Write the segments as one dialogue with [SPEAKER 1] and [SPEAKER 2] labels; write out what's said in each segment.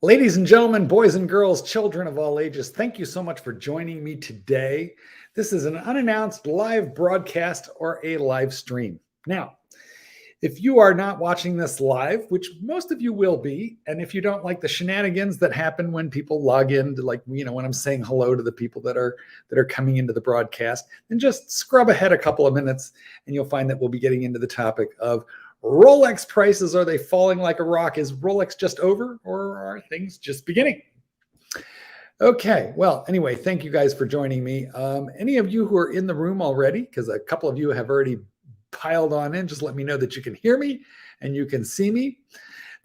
[SPEAKER 1] Ladies and gentlemen, boys and girls, children of all ages, thank you so much for joining me today. This is an unannounced live broadcast or a live stream. Now, if you are not watching this live, which most of you will be, and if you don't like the shenanigans that happen when people log in to, like, when I'm saying hello to the people that are coming into the broadcast, then just scrub ahead a couple of minutes and you'll find that we'll be getting into the topic of Rolex prices. Are they falling like a rock? Is Rolex just over, or are things just beginning? Okay, well, anyway, thank you guys for joining me. Any of you who are in the room already, because a couple of you have already piled on in, just let me know that you can hear me and you can see me.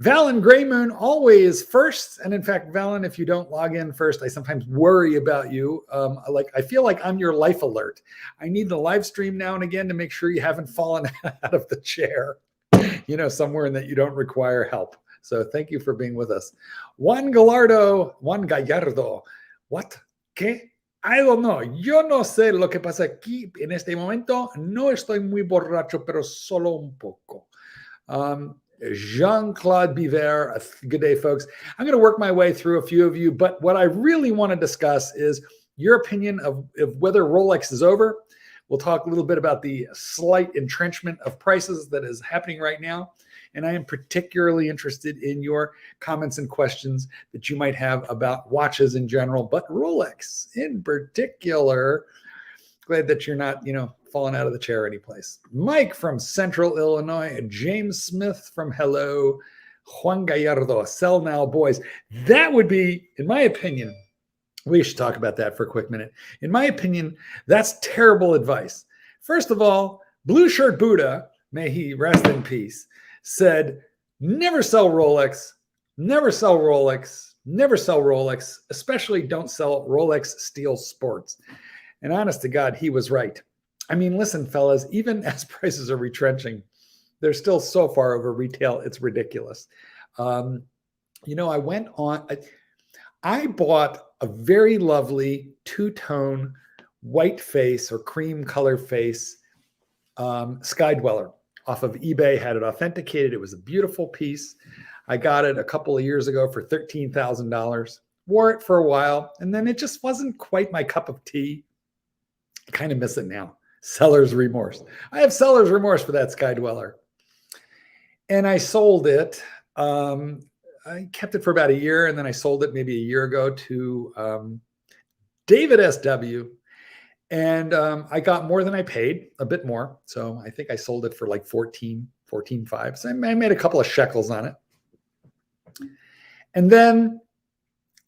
[SPEAKER 1] Valen Gray Moon, always first. And in fact, Valen, if you don't log in first, I sometimes worry about you. I feel like I'm your life alert. I need the live stream now and again to make sure you haven't fallen out of the chair, somewhere and that you don't require help. So thank you for being with us. Juan Gallardo, what? ¿Qué? I don't know. Yo no sé lo que pasa aquí en este momento. No estoy muy borracho, pero solo un poco. Jean-Claude Biver, good day, folks. I'm going to work my way through a few of you, but what I really want to discuss is your opinion of whether Rolex is over. We'll talk a little bit about the slight entrenchment of prices that is happening right now. And I am particularly interested in your comments and questions that you might have about watches in general, but Rolex in particular. Glad that you're not, falling out of the chair anyplace. Mike from Central Illinois, James Smith from Hello, Juan Gallardo, sell now, boys. That would be, in my opinion, we should talk about that for a quick minute. In my opinion, that's terrible advice. First of all, Blue Shirt Buddha, may he rest in peace, said, never sell Rolex, never sell Rolex, never sell Rolex, especially don't sell Rolex Steel Sports. And honest to God, he was right. I mean, listen, fellas, even as prices are retrenching, they're still so far over retail, it's ridiculous. I bought a very lovely two-tone white face or cream color face Sky Dweller off of eBay, had it authenticated. It was a beautiful piece. I got it a couple of years ago for $13,000, wore it for a while, and then it just wasn't quite my cup of tea. I kind of miss it now. Seller's remorse. I have seller's remorse for that Sky Dweller. And I sold it. I kept it for about a year, and then I sold it maybe a year ago to David SW. And I got more than I paid, a bit more. So I think I sold it for like 14.5. So I made a couple of shekels on it. And then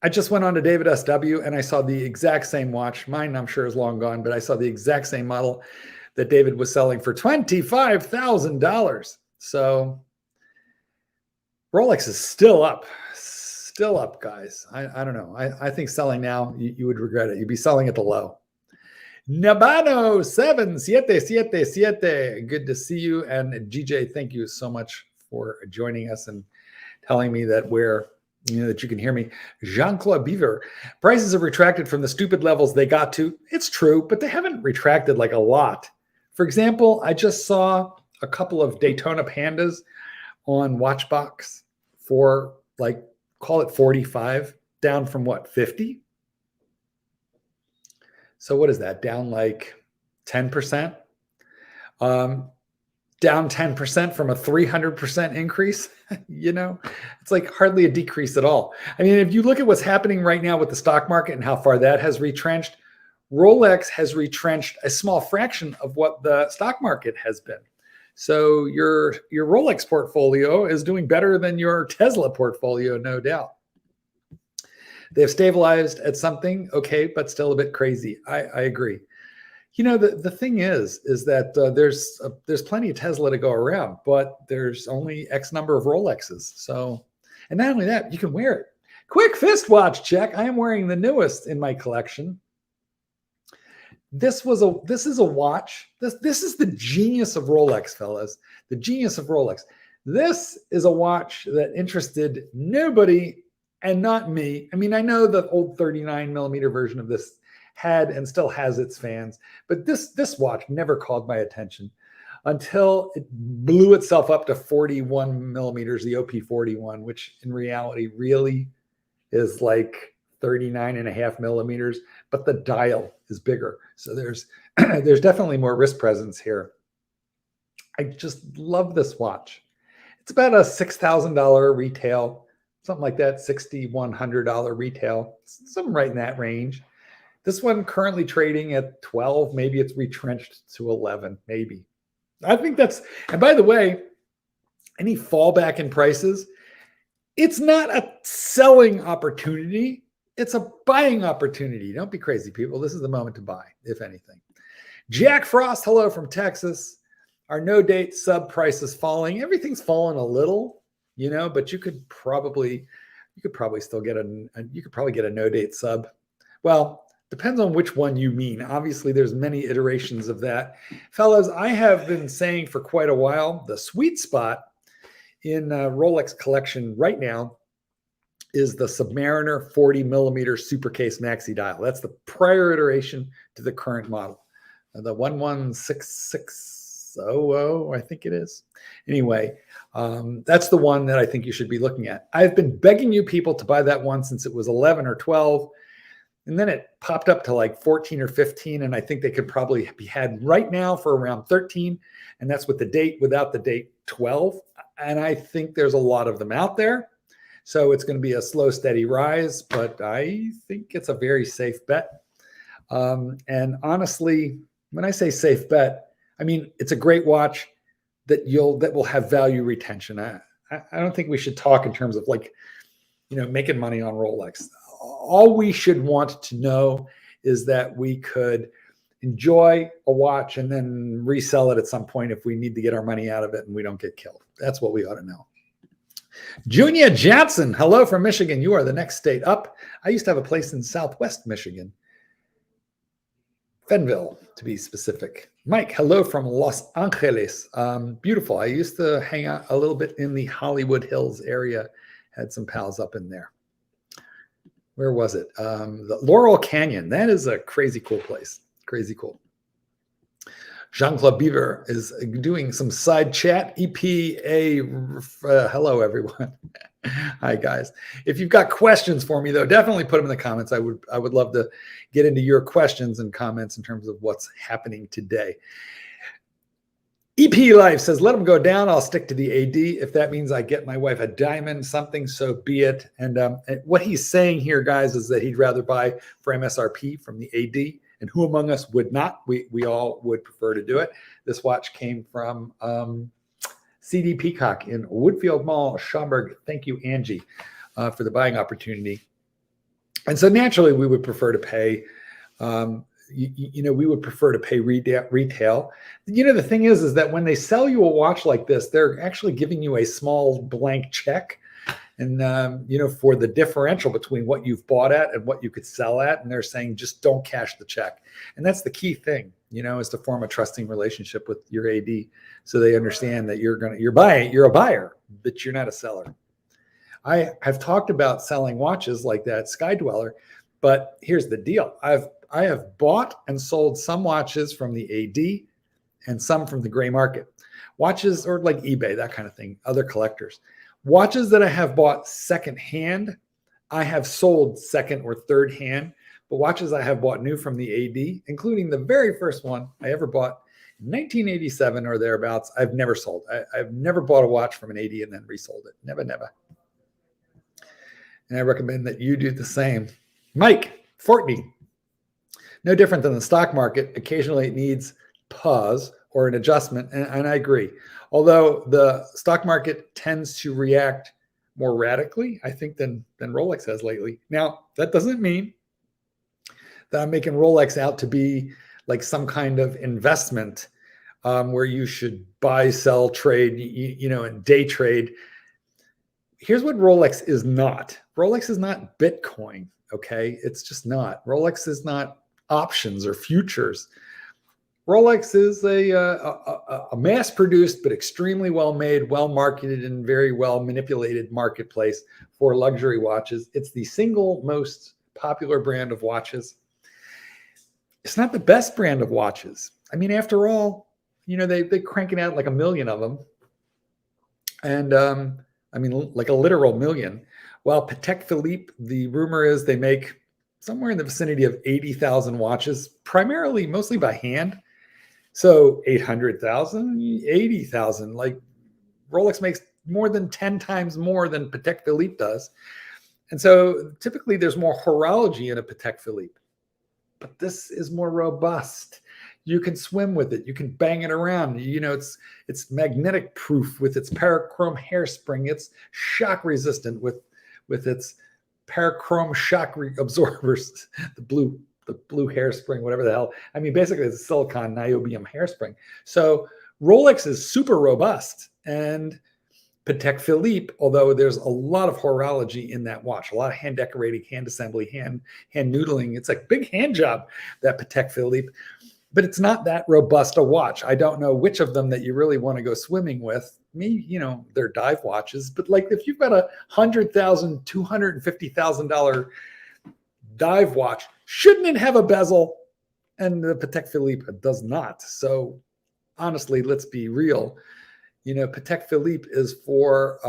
[SPEAKER 1] I just went on to David SW and I saw the exact same watch. Mine, I'm sure, is long gone, but I saw the exact same model that David was selling for $25,000. So Rolex is still up, guys. I don't know. I think selling now, you would regret it. You'd be selling at the low. Nabano 7777. Good to see you. And GJ, thank you so much for joining us and telling me that that you can hear me. Jean-Claude Beaver, prices have retracted from the stupid levels they got to. It's true, but they haven't retracted like a lot. For example, I just saw a couple of Daytona Pandas on Watchbox for call it 45, down from what, 50? So what is that? Down like 10%? Down 10% from a 300% increase? It's like hardly a decrease at all. I mean, if you look at what's happening right now with the stock market and how far that has retrenched, Rolex has retrenched a small fraction of what the stock market has been. So your Rolex portfolio is doing better than your Tesla portfolio, no doubt. They've stabilized at something, okay, but still a bit crazy. I agree. The thing is that there's plenty of Tesla to go around, but there's only X number of Rolexes. So, and not only that, you can wear it. Quick fist watch check. I am wearing the newest in my collection. This is a watch. This is the genius of Rolex, fellas. The genius of Rolex. This is a watch that interested nobody and not me. I mean, I know the old 39 millimeter version of this had and still has its fans, but this watch never called my attention until it blew itself up to 41 millimeters, the OP41, which in reality really is like 39.5 millimeters, but the dial is bigger. So there's there's definitely more wrist presence here. I just love this watch. It's about a $6,000 retail, something like that, $6,100 retail, something right in that range. This one currently trading at 12, maybe it's retrenched to 11, maybe. I think that's, and by the way, any fallback in prices, it's not a selling opportunity, it's a buying opportunity. Don't be crazy, people. This is the moment to buy, if anything. Jack Frost, hello from Texas. Our no date sub price is falling. Everything's fallen a little, but you could probably still get you could probably get a no date sub. Well, depends on which one you mean. Obviously, there's many iterations of that. Fellas, I have been saying for quite a while, the sweet spot in Rolex collection right now is the Submariner 40 millimeter Supercase Maxi Dial. That's the prior iteration to the current model. The 116600, I think it is. Anyway, that's the one that I think you should be looking at. I've been begging you people to buy that one since it was 11 or 12. And then it popped up to like 14 or 15. And I think they could probably be had right now for around 13. And that's with the date, without the date, 12. And I think there's a lot of them out there. So it's going to be a slow, steady rise, but I think it's a very safe bet. And honestly, when I say safe bet, I mean, it's a great watch that will have value retention. I don't think we should talk in terms of making money on Rolex. All we should want to know is that we could enjoy a watch and then resell it at some point if we need to get our money out of it and we don't get killed. That's what we ought to know. Junior Johnson, hello from Michigan. You are the next state up. I used to have a place in Southwest Michigan. Fenville, to be specific. Mike, hello from Los Angeles. Beautiful. I used to hang out a little bit in the Hollywood Hills area. Had some pals up in there. Where was it? The Laurel Canyon. That is a crazy cool place. Crazy cool. Jean-Claude Beaver is doing some side chat. EPA, hello, everyone. Hi, guys. If you've got questions for me, though, definitely put them in the comments. I would love to get into your questions and comments in terms of what's happening today. EP Life says, let them go down. I'll stick to the AD. If that means I get my wife a diamond, something, so be it. And what he's saying here, guys, is that he'd rather buy for MSRP from the AD. And who among us would not? We all would prefer to do it. This watch came from CD Peacock in Woodfield Mall, Schaumburg. Thank you, Angie, for the buying opportunity. And so naturally, we would prefer to pay. We would prefer to pay retail. The thing is that when they sell you a watch like this, they're actually giving you a small blank check. And, for the differential between what you've bought at and what you could sell at. And they're saying, just don't cash the check. And that's the key thing, is to form a trusting relationship with your AD. So they understand that you're a buyer, but you're not a seller. I have talked about selling watches like that Sky Dweller, but here's the deal. I have bought and sold some watches from the AD and some from the gray market. Watches or like eBay, that kind of thing, other collectors. Watches that I have bought secondhand, I have sold second or third hand, but watches I have bought new from the AD, including the very first one I ever bought in 1987 or thereabouts, I've never sold. I've never bought a watch from an AD and then resold it. Never, never. And I recommend that you do the same. Mike Fortney, no different than the stock market. Occasionally it needs pause or an adjustment, and I agree. Although the stock market tends to react more radically, I think, than Rolex has lately. Now, that doesn't mean that I'm making Rolex out to be like some kind of investment where you should buy, sell, trade, and day trade. Here's what Rolex is not. Rolex is not Bitcoin, okay? It's just not. Rolex is not options or futures. Rolex is a mass-produced but extremely well-made, well-marketed, and very well-manipulated marketplace for luxury watches. It's the single most popular brand of watches. It's not the best brand of watches. I mean, after all, they're cranking out like 1 million of them. And I mean, like a literal million. While Patek Philippe, the rumor is they make somewhere in the vicinity of 80,000 watches, primarily mostly by hand. So 800,000, 80,000. Like Rolex makes more than 10 times more than Patek Philippe does. And so typically there's more horology in a Patek Philippe, but this is more robust. You can swim with it. You can bang it around. You know, it's magnetic proof with its parachrome hairspring. It's shock resistant with its parachrome shock absorbers, the blue hairspring, whatever the hell. I mean, basically it's a silicon niobium hairspring. So Rolex is super robust. And Patek Philippe, although there's a lot of horology in that watch, a lot of hand decorating, hand assembly, hand noodling. It's a big hand job, that Patek Philippe, but it's not that robust a watch. I don't know which of them that you really want to go swimming with. Me, you know, they're dive watches, but like if you've got a $100,000, $250,000 dive watch, shouldn't it have a bezel? And the Patek Philippe does not. So honestly, let's be real. You know, Patek Philippe is for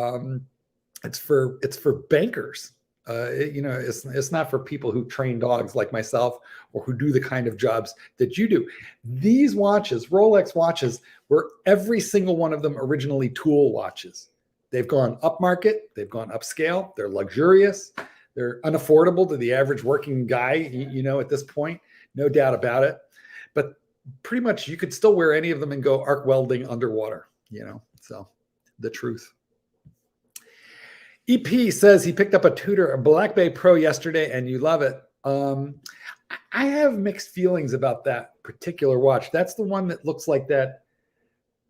[SPEAKER 1] it's for bankers. You know, it's not for people who train dogs like myself or who do the kind of jobs that you do. These watches, Rolex watches, were every single one of them originally tool watches. They've gone upmarket, they've gone upscale, they're luxurious, they're unaffordable to the average working guy, you know, at this point, no doubt about it. But pretty much you could still wear any of them and go arc welding underwater, you know, so the truth. EP says he picked up a Tudor, a Black Bay Pro yesterday, and you love it. I have mixed feelings about that particular watch. That's the one that looks like that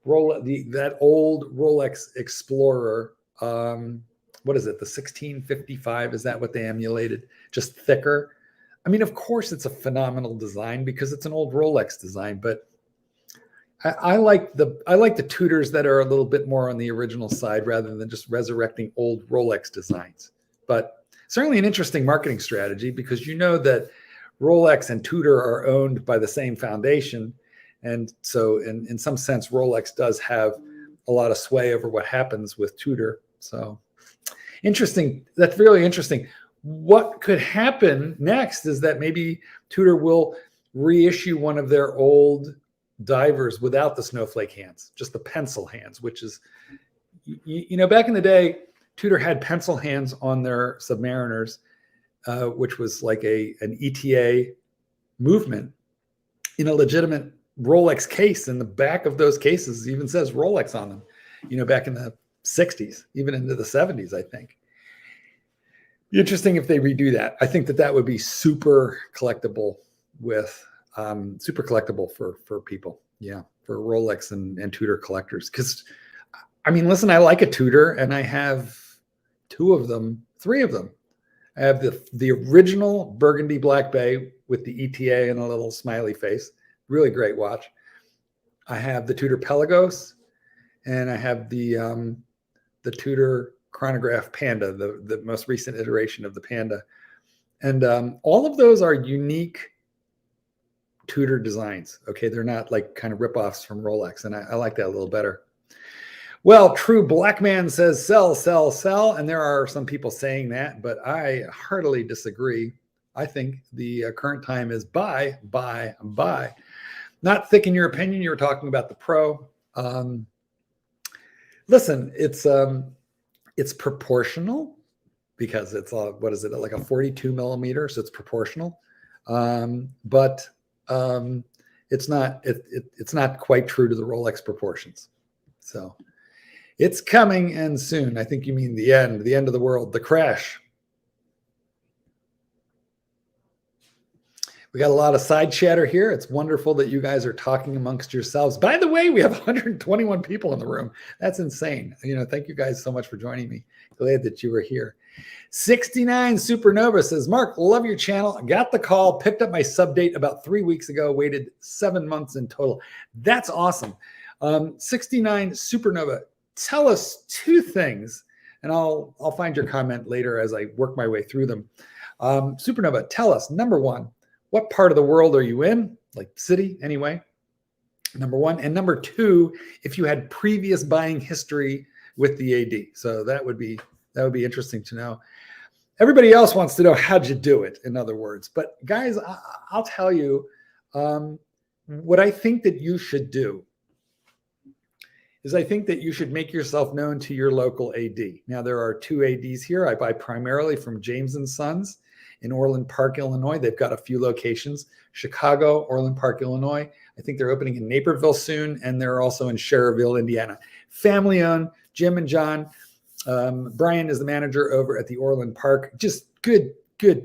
[SPEAKER 1] that old Rolex Explorer. What is it? The 1655? Is that what they emulated? Just thicker. I mean, of course, it's a phenomenal design because it's an old Rolex design, but I like the Tudors that are a little bit more on the original side rather than just resurrecting old Rolex designs. But certainly an interesting marketing strategy because you know that Rolex and Tudor are owned by the same foundation. And so in some sense, Rolex does have a lot of sway over what happens with Tudor. So interesting. That's really interesting. What could happen next is that maybe Tudor will reissue one of their old divers without the snowflake hands, just the pencil hands, which is, you know, back in the day, Tudor had pencil hands on their Submariners, which was like an ETA movement in a legitimate Rolex case. In the back of those cases even says Rolex on them, you know, back in the 60s, even into the 70s, I think. Interesting if they redo that. I think that would be super collectible for people. Yeah, for Rolex and Tudor collectors. Because, I mean, listen, I like a Tudor, and I have three of them. I have the original Burgundy Black Bay with the ETA and a little smiley face. Really great watch. I have the Tudor Pelagos, and I have the Tudor Chronograph Panda, the most recent iteration of the Panda. And all of those are unique Tudor designs. Okay, they're not like kind of ripoffs from Rolex, and I like that a little better. Well, True Black Man says sell, sell, sell, and there are some people saying that, but I heartily disagree. I think the current time is buy, buy, buy. Not thick in your opinion. You were talking about the Pro. Listen, it's proportional because it's what is it, like a 42 millimeter, so it's proportional. But it's not quite true to the Rolex proportions. So it's coming, and soon. I think you mean the end of the world, the crash. We got a lot of side chatter here. It's wonderful that you guys are talking amongst yourselves. By the way, we have 121 people in the room. That's insane. You know, thank you guys so much for joining me. Glad that you were here. 69 Supernova says, Mark, love your channel. Got the call, picked up my sub date about 3 weeks ago, waited 7 months in total. That's awesome. 69 Supernova, tell us two things, and I'll find your comment later as I work my way through them. Supernova, tell us, number one, what part of the world are you in? Like city, anyway, number one. And number two, if you had previous buying history with the AD. So that would be interesting to know. Everybody else wants to know how'd you do it, in other words. But guys, I'll tell you what I think that you should do is I think that you should make yourself known to your local AD. Now, there are 2 ADs here. I buy primarily from James & Sons in Orland Park, Illinois. They've got a few locations, Chicago, Orland Park, Illinois. I think they're opening in Naperville soon, and they're also in Schererville, Indiana. Family owned, Jim and John. Brian is the manager over at the Orland Park. Just good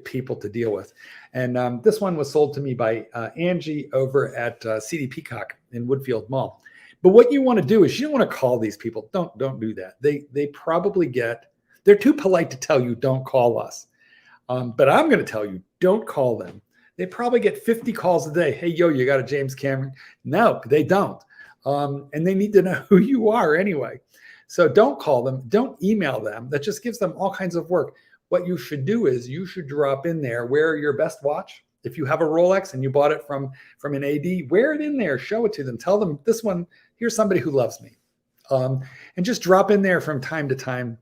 [SPEAKER 1] people to deal with. And this one was sold to me by Angie over at CD Peacock in Woodfield Mall. But what you want to do is you don't want to call these people. Don't do that. They probably they're too polite to tell you don't call us. But I'm going to tell you, don't call them. They probably get 50 calls a day. Hey, yo, you got a James Cameron? No, they don't. And they need to know who you are anyway. So don't call them. Don't email them. That just gives them all kinds of work. What you should do is you should drop in there, wear your best watch. If you have a Rolex and you bought it from an AD, wear it in there, show it to them. Tell them this one, here's somebody who loves me. And just drop in there from time to time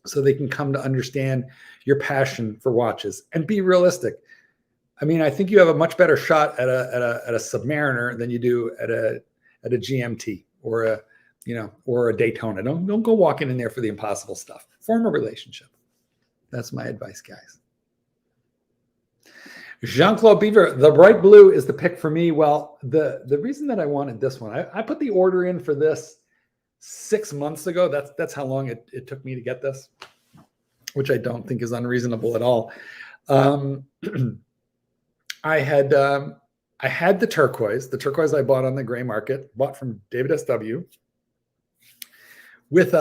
[SPEAKER 1] so they can come to understand your passion for watches and be realistic. I mean, I think you have a much better shot at a Submariner than you do at a GMT or a Daytona. Don't go walking in there for the impossible stuff. Form a relationship. That's my advice, guys. Jean-Claude Beaver, the bright blue is the pick for me. Well, the reason that I wanted this one, I put the order in for this 6 months ago. That's how long it took me to get this, which I don't think is unreasonable at all. I had the turquoise I bought on the gray market, bought from David SW, with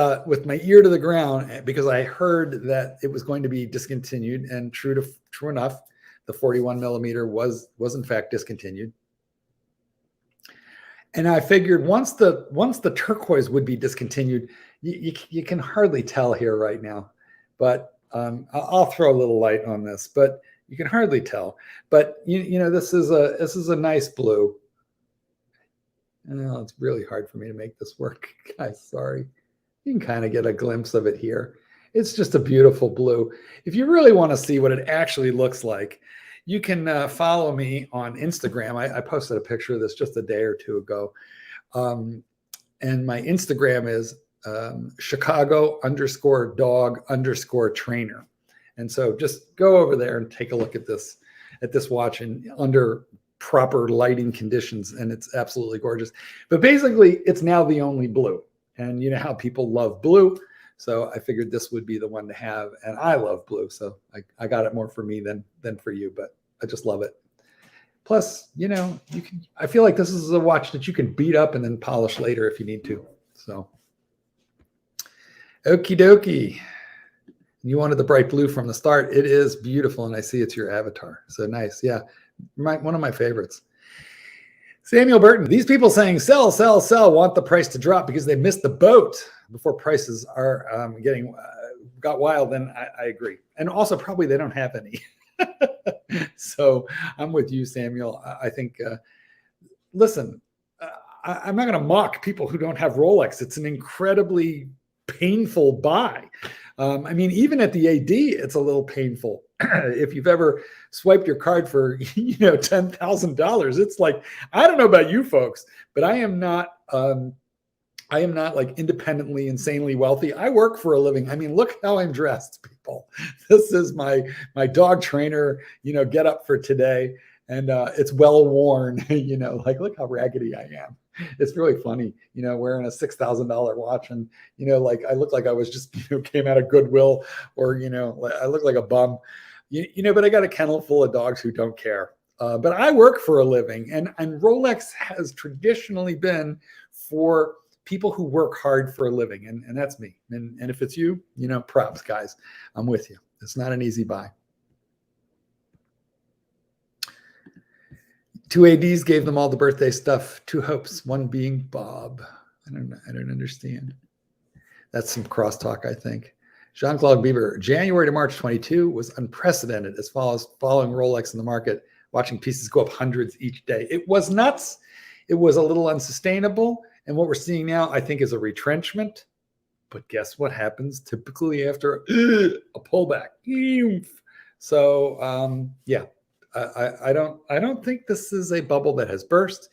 [SPEAKER 1] my ear to the ground because I heard that it was going to be discontinued, and true enough, the 41 millimeter was in fact discontinued. And I figured once the turquoise would be discontinued, you can hardly tell here right now, but I'll throw a little light on this, but you can hardly tell. But you know, this is a nice blue. Oh, it's really hard for me to make this work, guys. Sorry. You can kind of get a glimpse of it here. It's just a beautiful blue. If you really want to see what it actually looks like, you can follow me on Instagram. I posted a picture of this just a day or two ago. And my Instagram is Chicago_dog_trainer. And so just go over there and take a look at this watch under proper lighting conditions. And it's absolutely gorgeous. But basically, it's now the only blue. And you know how people love blue. So I figured this would be the one to have. And I love blue. So I got it more for me than for you, but I just love it. Plus, you know, I feel like this is a watch that you can beat up and then polish later if you need to. So, okie dokie. You wanted the bright blue from the start. It is beautiful. And I see it's your avatar. So nice. Yeah. One of my favorites. Samuel Burton, these people saying sell, sell, sell want the price to drop because they missed the boat before prices are got wild. Then I agree. And also probably they don't have any. So I'm with you, Samuel. I think, listen, I'm not going to mock people who don't have Rolex. It's an incredibly painful buy. I mean, even at the AD, it's a little painful. If you've ever swiped your card for, $10,000, it's like, I don't know about you folks, but I am not like independently, insanely wealthy. I work for a living. I mean, look how I'm dressed, people. This is my dog trainer, get up for today. And it's well worn, like, look how raggedy I am. It's really funny, wearing a $6,000 watch and, like I look like I was just, came out of Goodwill or, I look like a bum, but I got a kennel full of dogs who don't care. But I work for a living and Rolex has traditionally been for people who work hard for a living. And that's me. And if it's you, props, guys. I'm with you. It's not an easy buy. 2 ADs gave them all the birthday stuff. 2 hopes, one being Bob. I don't understand. That's some crosstalk, I think. Jean-Claude Bieber, January to March 22 was unprecedented as far as following Rolex in the market, watching pieces go up hundreds each day. It was nuts. It was a little unsustainable. And what we're seeing now, I think, is a retrenchment. But guess what happens typically after a pullback? So yeah, I don't think this is a bubble that has burst.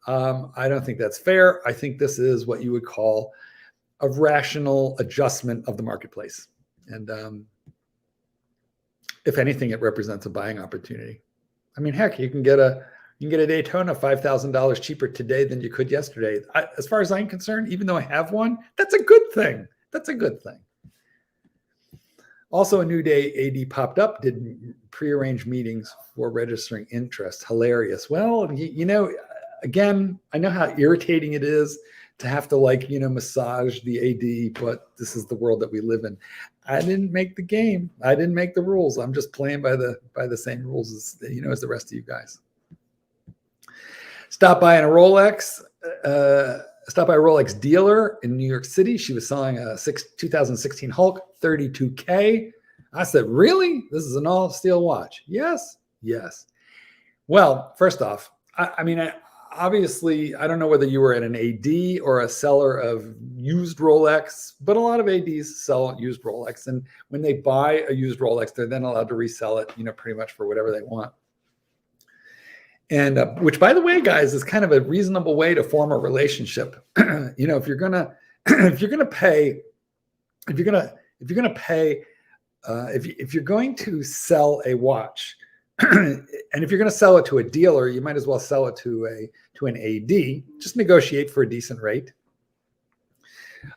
[SPEAKER 1] I don't think that's fair. I think this is what you would call a rational adjustment of the marketplace. And if anything, it represents a buying opportunity. I mean, heck, you can get a Daytona $5,000 cheaper today than you could yesterday. As far as I'm concerned, even though I have one, that's a good thing. That's a good thing. Also, a new day AD popped up, did prearranged meetings for registering interest. Hilarious. Well, again, I know how irritating it is to have to massage the AD, but this is the world that we live in. I didn't make the game. I didn't make the rules. I'm just playing by the same rules as the rest of you guys. Stopped by a Rolex dealer in New York City. She was selling a 2016 Hulk 32K. I said, really? This is an all steel watch? Yes. Well, first off, obviously, I don't know whether you were at an AD or a seller of used Rolex, but a lot of ADs sell used Rolex. And when they buy a used Rolex, they're then allowed to resell it, pretty much for whatever they want. And which, by the way, guys, is kind of a reasonable way to form a relationship. If you're going to sell a watch, and if you're going to sell it to a dealer, you might as well sell it to an AD. Just negotiate for a decent rate,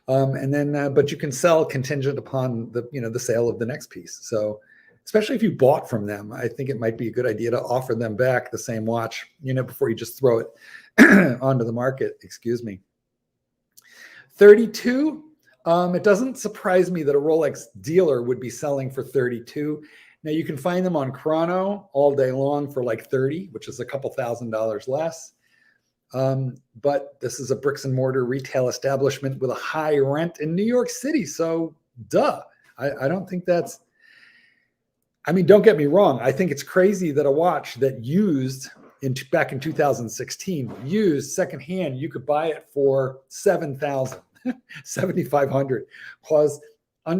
[SPEAKER 1] but you can sell contingent upon the sale of the next piece. So, especially if you bought from them, I think it might be a good idea to offer them back the same watch, before you just throw it onto the market. Excuse me. 32. It doesn't surprise me that a Rolex dealer would be selling for 32. Now you can find them on Chrono all day long for like 30, which is a couple $1,000s less. But this is a bricks and mortar retail establishment with a high rent in New York City. So duh. I don't think that's, don't get me wrong. I think it's crazy that a watch that back in 2016, used secondhand, you could buy it for $7,000, $7,500, because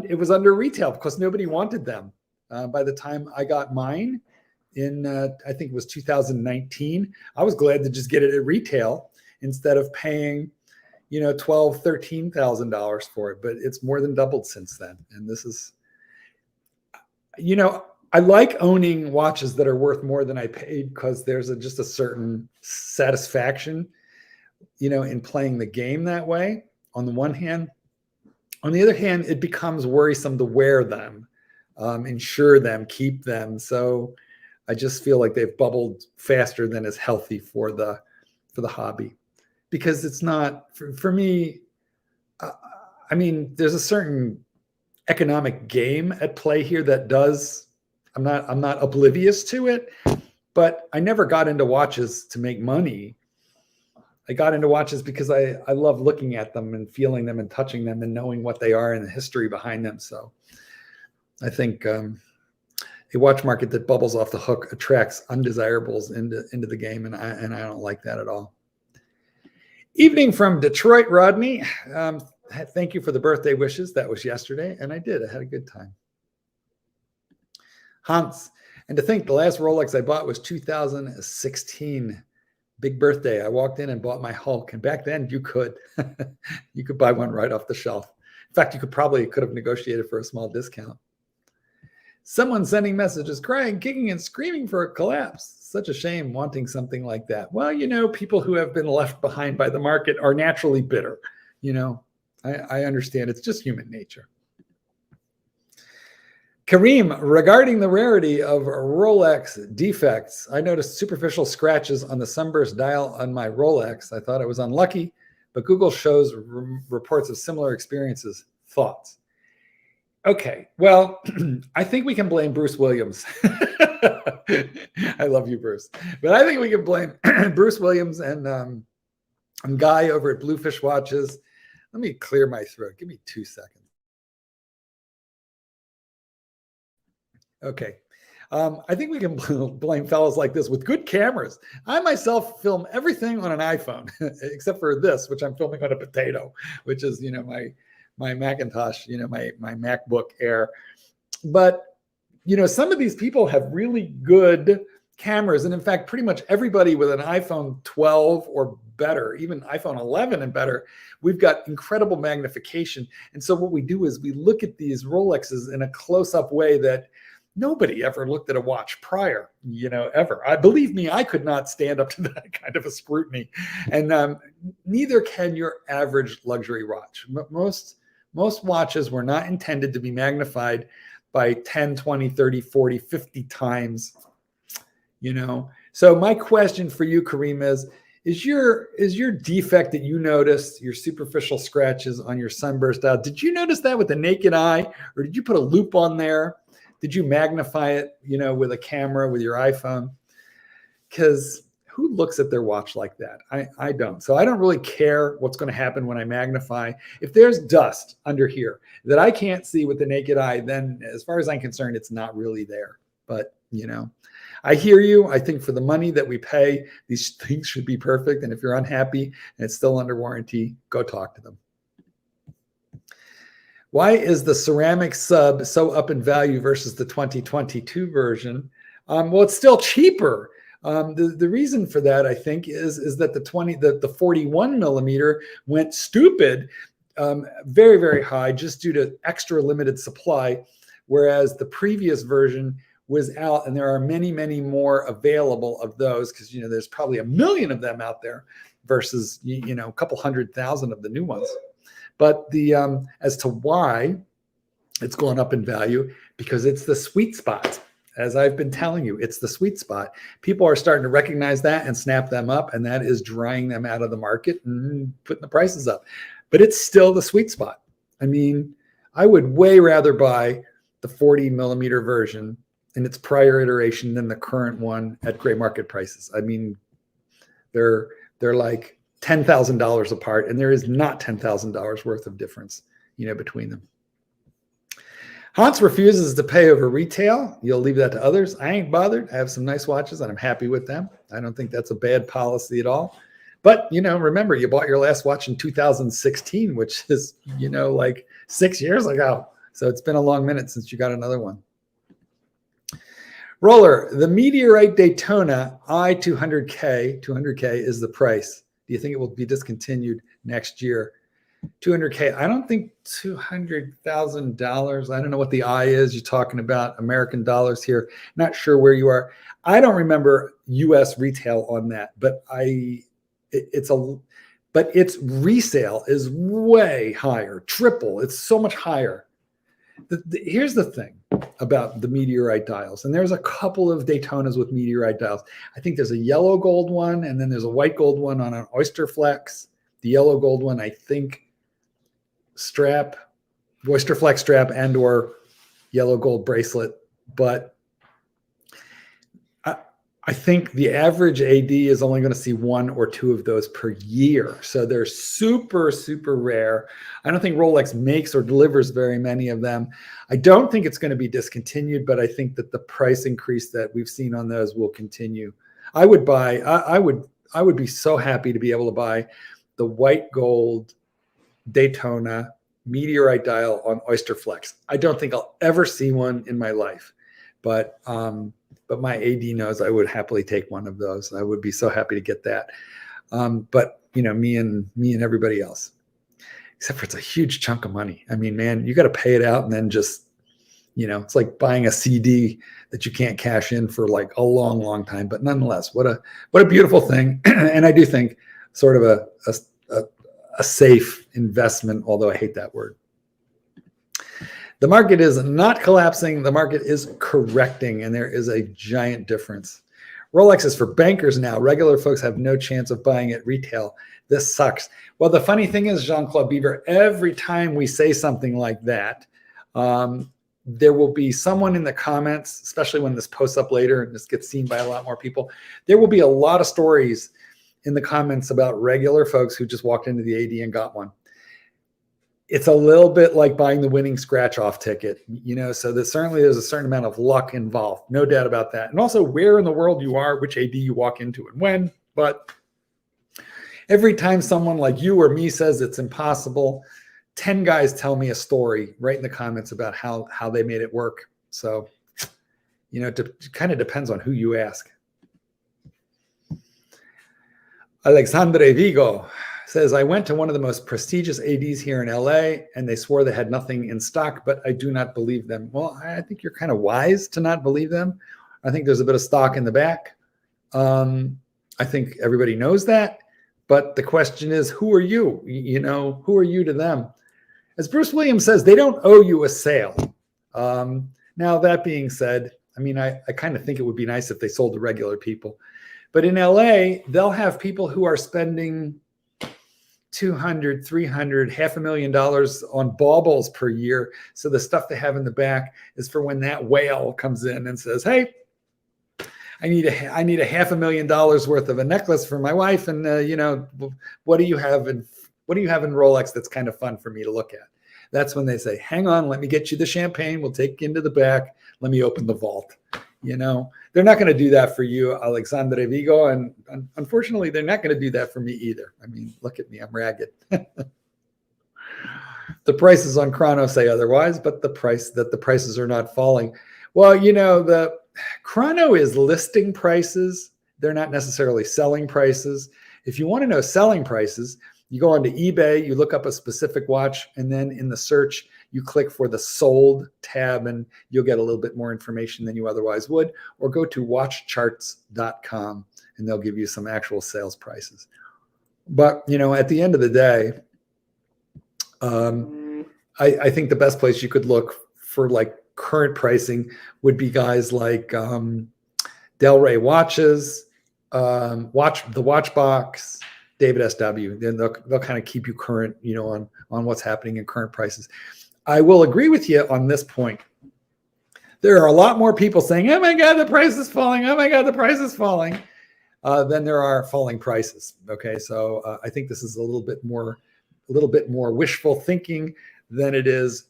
[SPEAKER 1] it was under retail because nobody wanted them. By the time I got mine in, I think it was 2019, I was glad to just get it at retail instead of paying, $12,000, $13,000 for it. But it's more than doubled since then. And this is, I like owning watches that are worth more than I paid because there's just a certain satisfaction, in playing the game that way. On the one hand, on the other hand, it becomes worrisome to wear them. Insure them, keep them. So I just feel like they've bubbled faster than is healthy for the hobby, because it's not for me. There's a certain economic game at play here that does. I'm not oblivious to it, but I never got into watches to make money. I got into watches because I love looking at them and feeling them and touching them and knowing what they are and the history behind them. So I think a watch market that bubbles off the hook attracts undesirables into the game, and I don't like that at all. Evening from Detroit, Rodney. Thank you for the birthday wishes. That was yesterday, and I did. I had a good time. Hans, and to think the last Rolex I bought was 2016. Big birthday. I walked in and bought my Hulk, and back then you could buy one right off the shelf. In fact, you could have negotiated for a small discount. Someone sending messages, crying, kicking, and screaming for a collapse. Such a shame wanting something like that. Well, people who have been left behind by the market are naturally bitter. I understand. It's just human nature. Kareem, regarding the rarity of Rolex defects, I noticed superficial scratches on the sunburst dial on my Rolex. I thought I was unlucky, but Google shows reports of similar experiences. Thoughts? Okay, well, I think we can blame Bruce Williams. I love you, Bruce. But I think we can blame Bruce Williams and Guy over at Bluefish Watches. Let me clear my throat. Give me 2 seconds. Okay. I think we can blame fellows like this with good cameras. I myself film everything on an iPhone, except for this, which I'm filming on a potato, which is, my Macintosh, my MacBook Air. But, some of these people have really good cameras. And in fact, pretty much everybody with an iPhone 12 or better, even iPhone 11 and better, we've got incredible magnification. And so what we do is we look at these Rolexes in a close-up way that nobody ever looked at a watch prior, ever. Believe me, I could not stand up to that kind of a scrutiny. And neither can your average luxury watch. Most watches were not intended to be magnified by 10, 20, 30, 40, 50 times. So my question for you, Kareem, is your defect that you noticed, your superficial scratches on your sunburst dial, did you notice that with the naked eye, or did you put a loop on there? Did you magnify it, with a camera, with your iPhone? Because who looks at their watch like that? I don't. So I don't really care what's going to happen when I magnify. If there's dust under here that I can't see with the naked eye, then as far as I'm concerned, it's not really there. But, I hear you. I think for the money that we pay, these things should be perfect. And if you're unhappy and it's still under warranty, go talk to them. Why is the ceramic sub so up in value versus the 2022 version? Well, it's still cheaper. The reason for that, I think, is that the 41 millimeter went stupid, very, very high, just due to extra limited supply, whereas the previous version was out, and there are many, many more available of those, because there's probably 1 million of them out there versus a couple 100,000 of the new ones. But as to why it's gone up in value, because it's the sweet spot. As I've been telling you, it's the sweet spot. People are starting to recognize that and snap them up, and that is drying them out of the market and putting the prices up. But it's still the sweet spot. I mean, I would way rather buy the 40 millimeter version in its prior iteration than the current one at gray market prices. I mean, they're like $10,000 apart, and there is not $10,000 worth of difference, between them. Hans refuses to pay over retail. You'll leave that to others. I ain't bothered. I have some nice watches, and I'm happy with them. I don't think that's a bad policy at all. But, remember, you bought your last watch in 2016, which is, like 6 years ago. So it's been a long minute since you got another one. Roller, the Meteorite Daytona i200K, 200K is the price. Do you think it will be discontinued next year? 200K. I don't think $200,000. I don't know what the I is. You're talking about American dollars here. Not sure where you are. I don't remember U.S. retail on that, but its resale is way higher, triple. It's so much higher. Here's the thing about the meteorite dials, and there's a couple of Daytonas with meteorite dials. I think there's a yellow gold one, and then there's a white gold one on an Oyster Flex. The yellow gold one, I think, Oyster Flex strap and or yellow gold bracelet. But I think the average AD is only going to see 1 or 2 of those per year. So they're super, super rare. I don't think Rolex makes or delivers very many of them. I don't think it's going to be discontinued, but I think that the price increase that we've seen on those will continue. I would be so happy to be able to buy the white gold Daytona meteorite dial on Oyster Flex. I don't think I'll ever see one in my life, but my AD knows I would happily take one of those. I would be so happy to get that. But me and everybody else, except for it's a huge chunk of money. I mean, man, you got to pay it out and then just, it's like buying a CD that you can't cash in for like a long, long time. But nonetheless, what a beautiful thing. And I do think sort of a safe investment, although I hate that word. The market is not collapsing. The market is correcting, and there is a giant difference. Rolex is for bankers now. Regular folks have no chance of buying at retail. This sucks. Well, the funny thing is, Jean-Claude Beaver, every time we say something like that, there will be someone in the comments, especially when this posts up later and this gets seen by a lot more people, there will be a lot of stories in the comments about regular folks who just walked into the AD and got one. It's a little bit like buying the winning scratch-off ticket, so there's a certain amount of luck involved, no doubt about that. And also where in the world you are, which AD you walk into and when. But every time someone like you or me says it's impossible, 10 guys tell me a story right in the comments about how they made it work. So, it kind of depends on who you ask. Alexandre Vigo says, I went to one of the most prestigious ADs here in LA and they swore they had nothing in stock, but I do not believe them. Well, I think you're kind of wise to not believe them. I think there's a bit of stock in the back. I think everybody knows that. But the question is, who are you? Who are you to them? As Bruce Williams says, they don't owe you a sale. Now, that being said, I kind of think it would be nice if they sold to regular people. But in LA, they'll have people who are spending $200,000, $300,000, $500,000 on baubles per year. So the stuff they have in the back is for when that whale comes in and says, hey, I need a $500,000 worth of a necklace for my wife. And, what do you have in Rolex that's kind of fun for me to look at? That's when they say, hang on, let me get you the champagne. We'll take you into the back. Let me open the vault. They're not going to do that for you, Alexandre Vigo. And unfortunately, they're not going to do that for me either. Look at me, I'm ragged. The prices on Chrono say otherwise, but the prices are not falling. Well, the Chrono is listing prices. They're not necessarily selling prices. If you want to know selling prices, you go onto eBay, you look up a specific watch, and then in the search, you click for the sold tab and you'll get a little bit more information than you otherwise would, or go to watchcharts.com and they'll give you some actual sales prices. But, at the end of the day, I think the best place you could look for like current pricing would be guys like Del Rey Watches, the Watchbox, David SW. Then they'll kind of keep you current, on what's happening in current prices. I will agree with you on this point. There are a lot more people saying, oh my God, the price is falling. Oh my God, the price is falling, than there are falling prices. Okay. So I think this is a little bit more wishful thinking than it is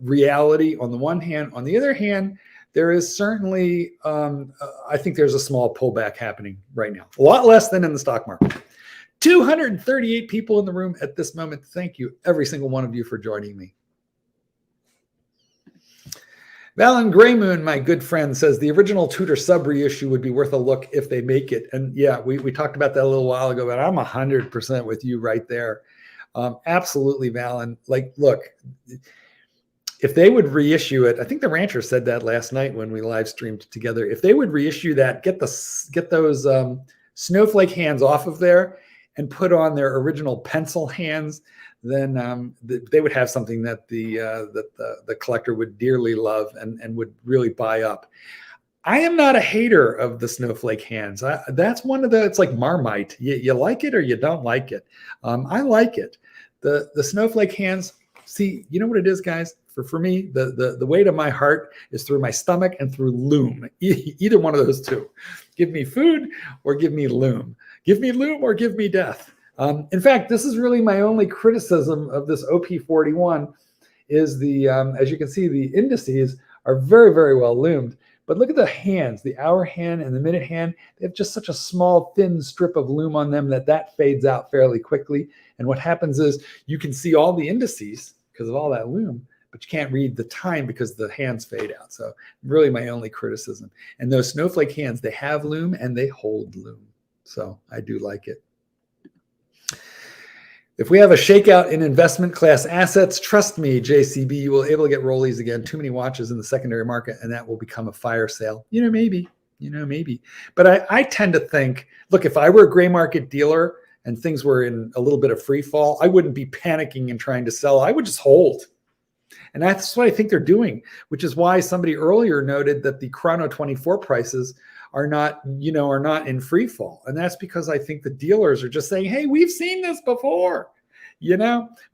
[SPEAKER 1] reality on the one hand. On the other hand, there is certainly, I think there's a small pullback happening right now, a lot less than in the stock market. 238 people in the room at this moment. Thank you, every single one of you, for joining me. Valen Greymoon, my good friend, says the original Tudor sub reissue would be worth a look if they make it. And yeah, we talked about that a little while ago, but I'm 100% with you right there. Absolutely, Valen. Like, look, if they would reissue it, I think the Rancher said that last night when we live streamed together. If they would reissue that, get those snowflake hands off of there and put on their original pencil hands, then they would have something that the collector would dearly love and would really buy up. I am not a hater of the snowflake hands. That's one of it's like Marmite. You like it or you don't like it. I like it. The snowflake hands, see, you know what it is, guys? For me, the weight of my heart is through my stomach and through Lume. Either one of those two. Give me food or give me Lume. Give me Lume or give me death. In fact, this is really my only criticism of this OP41 is as you can see, the indices are very, very well loomed. But look at the hands, the hour hand and the minute hand. They have just such a small, thin strip of lume on them that fades out fairly quickly. And what happens is you can see all the indices because of all that lume, but you can't read the time because the hands fade out. So really my only criticism. And those snowflake hands, they have lume and they hold lume. So I do like it. If we have a shakeout in investment class assets, trust me, JCB, you will be able to get rollies again. Too many watches in the secondary market, and that will become a fire sale. Maybe. But I tend to think, look, if I were a gray market dealer and things were in a little bit of free fall, I wouldn't be panicking and trying to sell. I would just hold. And that's what I think they're doing, which is why somebody earlier noted that the Chrono 24 prices are not in free fall. And that's because I think the dealers are just saying, hey, we've seen this before. We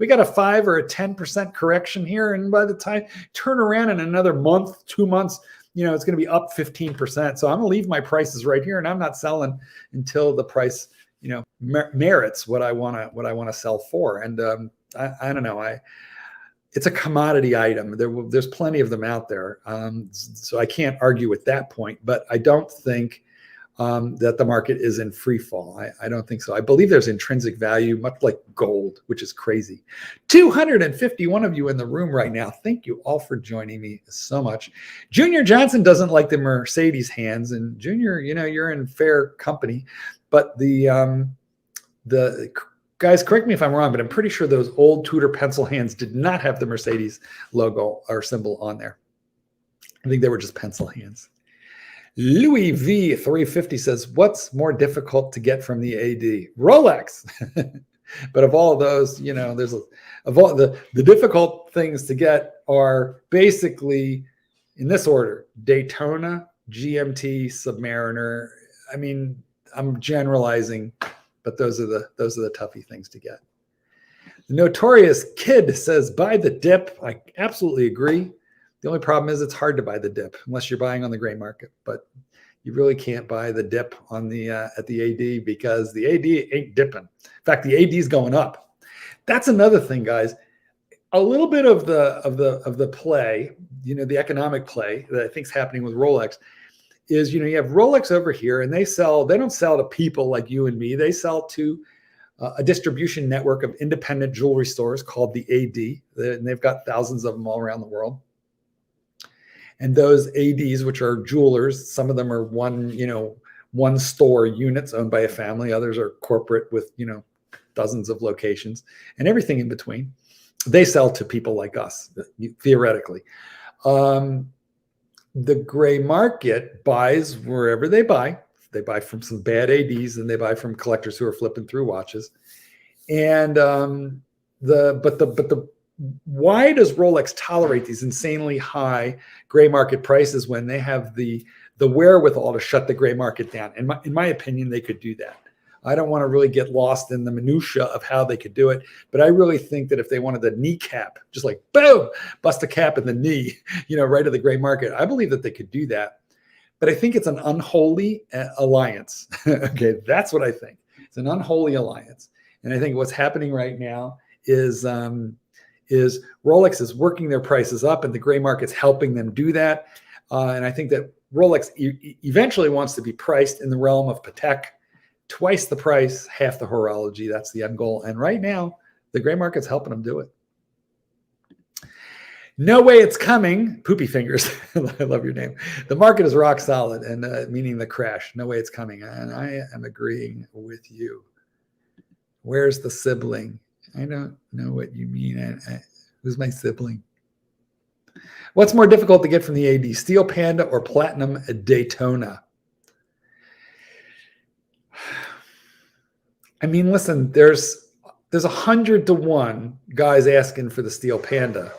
[SPEAKER 1] got a 5 or a 10% correction here. And by the time turn around in another month, 2 months, it's going to be up 15%. So I'm going to leave my prices right here and I'm not selling until the price, merits what I want to sell for. And I don't know. It's a commodity item. There's plenty of them out there. So I can't argue with that point, but I don't think that the market is in free fall. I don't think so. I believe there's intrinsic value, much like gold, which is crazy. 251 of you in the room right now. Thank you all for joining me so much. Junior Johnson doesn't like the Mercedes hands, and Junior, you're in fair company. But the guys, correct me if I'm wrong, but I'm pretty sure those old Tudor pencil hands did not have the Mercedes logo or symbol on there. I think they were just pencil hands. Louis V 350 says, what's more difficult to get from the AD? Rolex. But of all of those, there's of all the difficult things to get are basically in this order: Daytona, GMT, Submariner. I mean, I'm generalizing, but those are the toughy things to get. The Notorious Kid says, buy the dip. I absolutely agree. The only problem is it's hard to buy the dip unless you're buying on the gray market, but you really can't buy the dip on the at the AD because the AD ain't dipping. In fact, the AD is going up. That's another thing, guys. A little bit of the play, the economic play that I think is happening with Rolex is, you have Rolex over here, and they don't sell to people like you and me. They sell to a distribution network of independent jewelry stores called the AD, and they've got thousands of them all around the world. And those ADs, which are jewelers, some of them are one store units owned by a family. Others are corporate with, dozens of locations and everything in between. They sell to people like us, theoretically. The gray market buys wherever they buy. They buy from some bad ADs, and they buy from collectors who are flipping through watches. And why does Rolex tolerate these insanely high gray market prices when they have the wherewithal to shut the gray market down? In my opinion, they could do that. I don't want to really get lost in the minutia of how they could do it, but I really think that if they wanted the kneecap, just like boom, bust a cap in the knee, right at the gray market, I believe that they could do that. But I think it's an unholy alliance. Okay, that's what I think. It's an unholy alliance, and I think what's happening right now is Rolex is working their prices up, and the gray market's helping them do that. And I think that Rolex eventually wants to be priced in the realm of Patek, twice the price, half the horology. That's the end goal. And right now, the gray market's helping them do it. No way it's coming. Poopy fingers. I love your name. The market is rock solid, and meaning the crash. No way it's coming. And I am agreeing with you. Where's the sibling? I don't know what you mean. Who's my sibling? What's more difficult to get from the AD, Steel Panda or Platinum Daytona? I mean, listen, there's 100 to 1 guys asking for the Steel Panda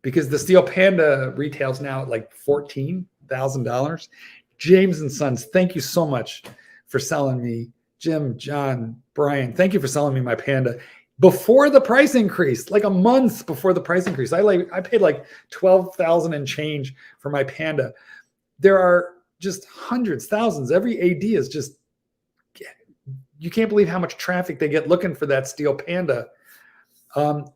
[SPEAKER 1] because the Steel Panda retails now at like $14,000. James and Sons, thank you so much for selling me. Jim, John, Brian, thank you for selling me my Panda. Before the price increase, like a month before the price increase, I paid like $12,000 and change for my Panda. There are just hundreds, thousands. Every AD is just, you can't believe how much traffic they get looking for that Steel Panda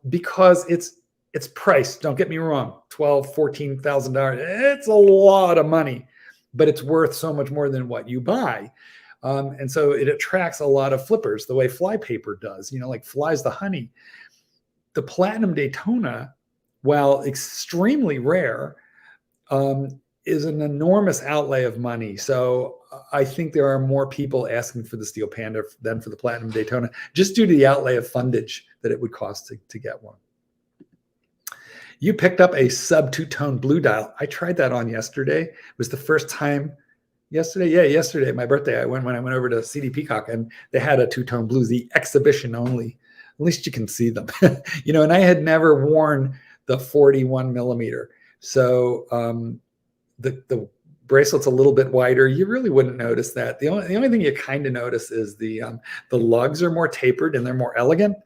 [SPEAKER 1] because it's priced. Don't get me wrong, $12,000, $14,000. It's a lot of money, but it's worth so much more than what you buy. And so it attracts a lot of flippers the way flypaper does, like flies the honey. The Platinum Daytona, while extremely rare, is an enormous outlay of money. So I think there are more people asking for the Steel Panda than for the Platinum Daytona, just due to the outlay of fundage that it would cost to get one. You picked up a sub two-tone blue dial. I tried that on yesterday. It was the first time. Yesterday, my birthday, when I went over to CD Peacock, and they had a two-tone blues, the exhibition only. At least you can see them, and I had never worn the 41 millimeter. So the bracelet's a little bit wider. You really wouldn't notice that. The only thing you kind of notice is the lugs are more tapered and they're more elegant,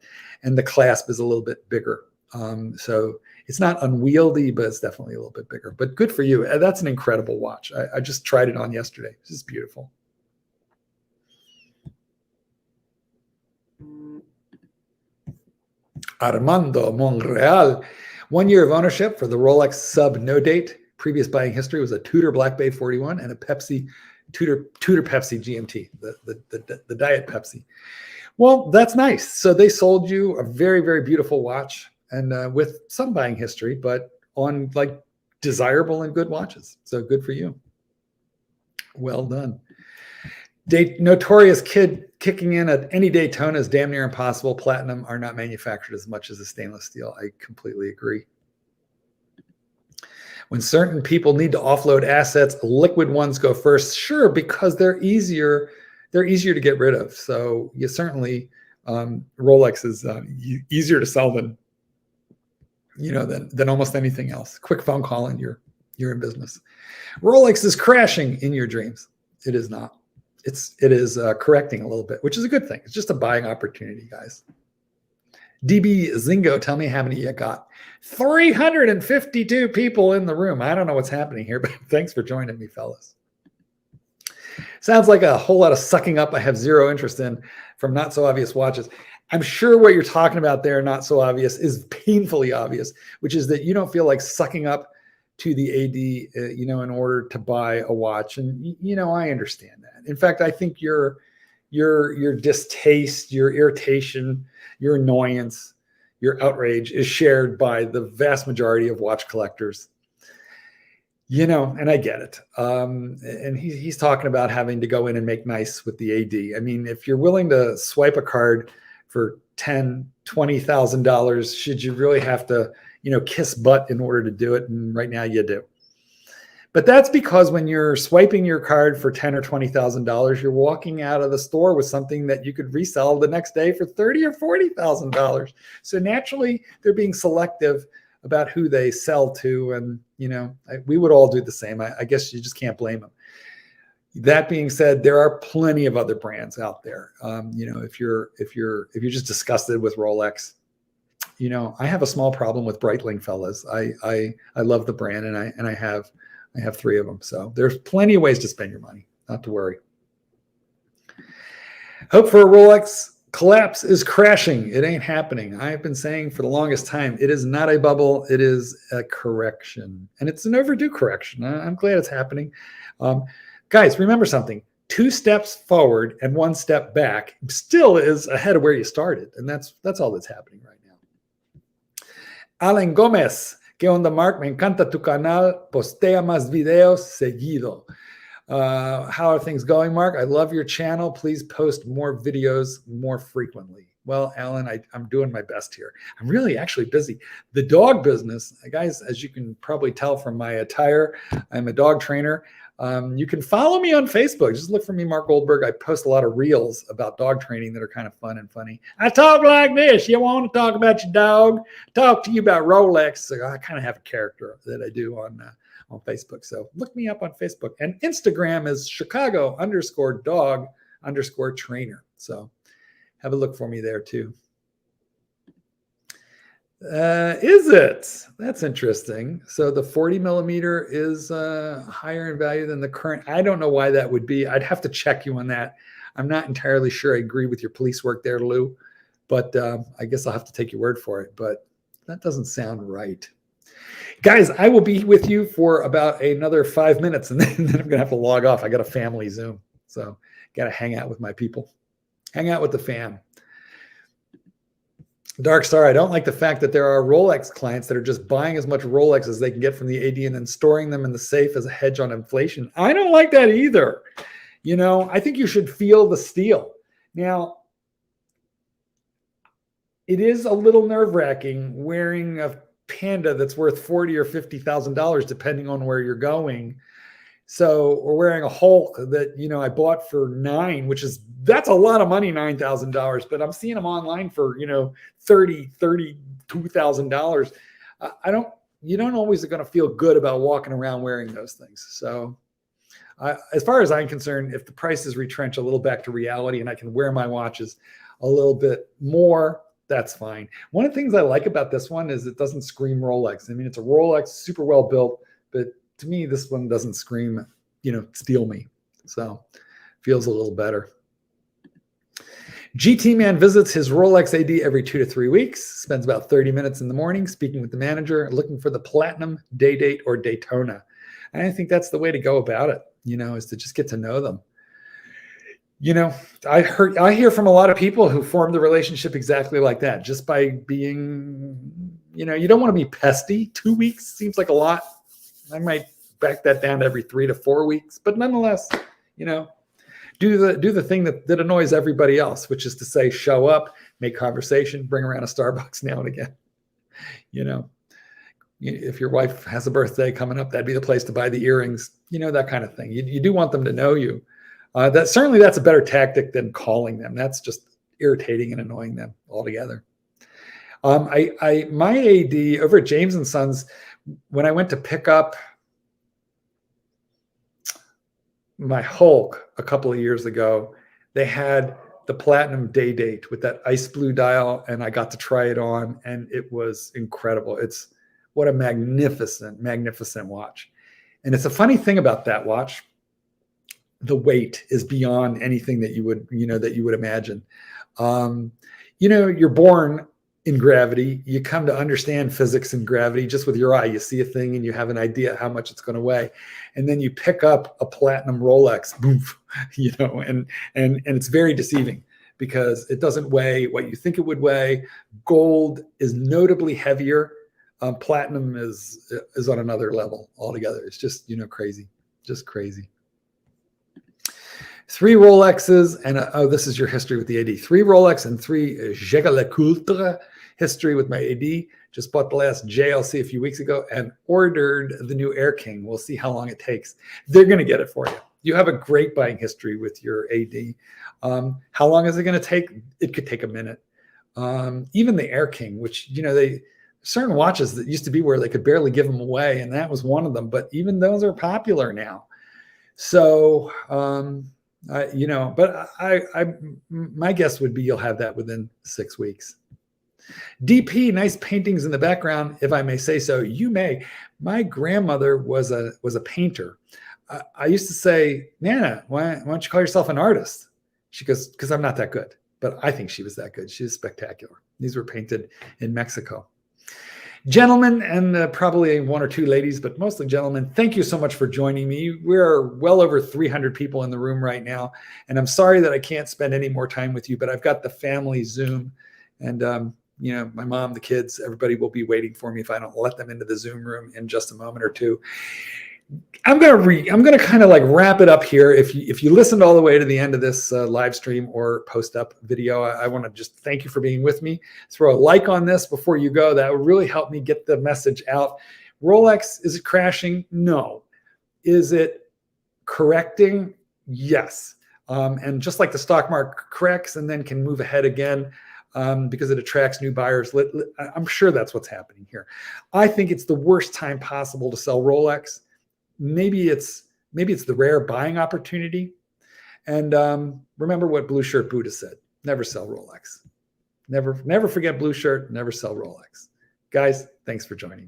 [SPEAKER 1] and the clasp is a little bit bigger. So it's not unwieldy, but it's definitely a little bit bigger. But good for you. That's an incredible watch. I just tried it on yesterday. This is beautiful. Armando Monreal. 1 year of ownership for the Rolex sub no date. Previous buying history was a Tudor Black Bay 41 and a Pepsi Tudor Pepsi GMT, the Diet Pepsi. Well, that's nice. So they sold you a very, very beautiful watch, and with some buying history, but on like desirable and good watches. So good for you. Well done. Notorious Kid kicking in at any Daytona is damn near impossible. Platinum are not manufactured as much as a stainless steel. I completely agree. When certain people need to offload assets, liquid ones go first. Sure, because they're easier to get rid of. So you certainly, Rolex is easier to sell than almost anything else. Quick phone call and you're in business. Rolex is crashing in your dreams. It is not. It is correcting a little bit, which is a good thing. It's just a buying opportunity, guys. DB Zingo, tell me how many you got. 352 people in the room. I don't know what's happening here, but thanks for joining me, fellas. Sounds like a whole lot of sucking up I have zero interest in from not so obvious watches. I'm sure what you're talking about there, not so obvious, is painfully obvious, which is that you don't feel like sucking up to the AD, in order to buy a watch. And, I understand that. In fact, I think your distaste, your irritation, your annoyance, your outrage is shared by the vast majority of watch collectors. And I get it. And he's talking about having to go in and make nice with the AD. I mean, if you're willing to swipe a card for $10,000, $20,000, should you really have to, kiss butt in order to do it? And right now you do. But that's because when you're swiping your card for $10,000 or $20,000, you're walking out of the store with something that you could resell the next day for $30,000 or $40,000. So naturally, they're being selective about who they sell to, and we would all do the same. I guess you just can't blame them. That being said, there are plenty of other brands out there. If you're just disgusted with Rolex, I have a small problem with Breitling, fellas. I love the brand, and I have 3 of them. So there's plenty of ways to spend your money. Not to worry. Hope for a Rolex collapse is crashing. It ain't happening. I've been saying for the longest time, it is not a bubble. It is a correction, and it's an overdue correction. I'm glad it's happening. Guys, remember something. 2 steps forward and 1 step back still is ahead of where you started. And that's all that's happening right now. Alan Gomez, ¿qué onda, Mark? Me encanta tu canal. Postea más videos seguido. How are things going, Mark? I love your channel. Please post more videos more frequently. Well, Alan, I'm doing my best here. I'm really actually busy. The dog business, guys, as you can probably tell from my attire, I'm a dog trainer. You can follow me on Facebook. Just look for me, Mark Goldberg. I post a lot of reels about dog training that are kind of fun and funny. I talk like this. You want to talk about your dog? Talk to you about Rolex. So I kind of have a character that I do on Facebook. So look me up on Facebook. And Instagram is Chicago_dog_trainer. So have a look for me there too. Is it? That's interesting. So the 40 millimeter is higher in value than the current. I don't know why that would be. I'd have to check you on that. I'm not entirely sure I agree with your police work there, Lou, but I guess I'll have to take your word for it. But that doesn't sound right. Guys, I will be with you for about another 5 minutes, and then I'm going to have to log off. I got a family Zoom, so got to hang out with my people. Hang out with the fam. Dark Star, I don't like the fact that there are Rolex clients that are just buying as much Rolex as they can get from the AD and then storing them in the safe as a hedge on inflation. I don't like that either. I think you should feel the steal. Now, it is a little nerve-wracking wearing a Panda that's worth $40,000 or $50,000 depending on where you're going. So we're wearing a Hulk that, I bought for $9,000, that's a lot of money, $9,000, but I'm seeing them online for, $32,000. You don't always are going to feel good about walking around wearing those things. So as far as I'm concerned, if the prices retrench a little back to reality and I can wear my watches a little bit more, that's fine. One of the things I like about this one is it doesn't scream Rolex. I mean, it's a Rolex, super well built, but to me, this one doesn't scream, steal me. So feels a little better. GT Man visits his Rolex AD every 2 to 3 weeks, spends about 30 minutes in the morning speaking with the manager, looking for the Platinum, Day Date, or Daytona. And I think that's the way to go about it, is to just get to know them. I hear from a lot of people who form the relationship exactly like that, just by being, you don't want to be pesty. 2 weeks seems like a lot. I might back that down to every 3 to 4 weeks, but nonetheless, do the thing that annoys everybody else, which is to say, show up, make conversation, bring around a Starbucks now and again. If your wife has a birthday coming up, that'd be the place to buy the earrings, that kind of thing. You do want them to know you. That's a better tactic than calling them. That's just irritating and annoying them altogether. My AD over at James and Sons, when I went to pick up my Hulk a couple of years ago, they had the platinum day date with that ice blue dial, and I got to try it on, and it was incredible. What a magnificent, magnificent watch. And it's a funny thing about that watch. The weight is beyond anything that you would imagine. You're born in gravity. You come to understand physics and gravity just with your eye. You see a thing and you have an idea how much it's going to weigh. And then you pick up a platinum Rolex, boom, and it's very deceiving because it doesn't weigh what you think it would weigh. Gold is notably heavier. Platinum is on another level altogether. It's just, crazy, just crazy. 3 Rolexes and this is your history with the AD. 3 Rolex and 3 Jaeger-LeCoultre history with my AD. Just bought the last JLC a few weeks ago and ordered the new Air King. We'll see how long it takes. They're going to get it for you. You have a great buying history with your AD. How long is it going to take? It could take a minute. Even the Air King, which, certain watches that used to be where they could barely give them away, and that was one of them. But even those are popular now. So, my guess would be you'll have that within 6 weeks. DP, nice paintings in the background, if I may say so. You may. My grandmother was a painter. I used to say, Nana, why don't you call yourself an artist? She goes, because I'm not that good. But I think she was that good. She was spectacular. These were painted in Mexico. Gentlemen, and probably 1 or 2 ladies, but mostly gentlemen, thank you so much for joining me. We're well over 300 people in the room right now, and I'm sorry that I can't spend any more time with you, but I've got the family Zoom, and my mom, the kids, everybody will be waiting for me if I don't let them into the Zoom room in just a moment or two. I'm gonna kind of like wrap it up here. If you listened all the way to the end of this live stream or post up video, I want to just thank you for being with me. Throw a like on this before you go. That would really help me get the message out. Rolex, is it crashing? No. Is it correcting? Yes. And just like the stock market corrects and then can move ahead again because it attracts new buyers. I'm sure that's what's happening here. I think it's the worst time possible to sell Rolex. Maybe it's the rare buying opportunity. And remember what Blue Shirt Buddha said: never sell Rolex. Never forget Blue Shirt. Never sell Rolex. Guys, thanks for joining.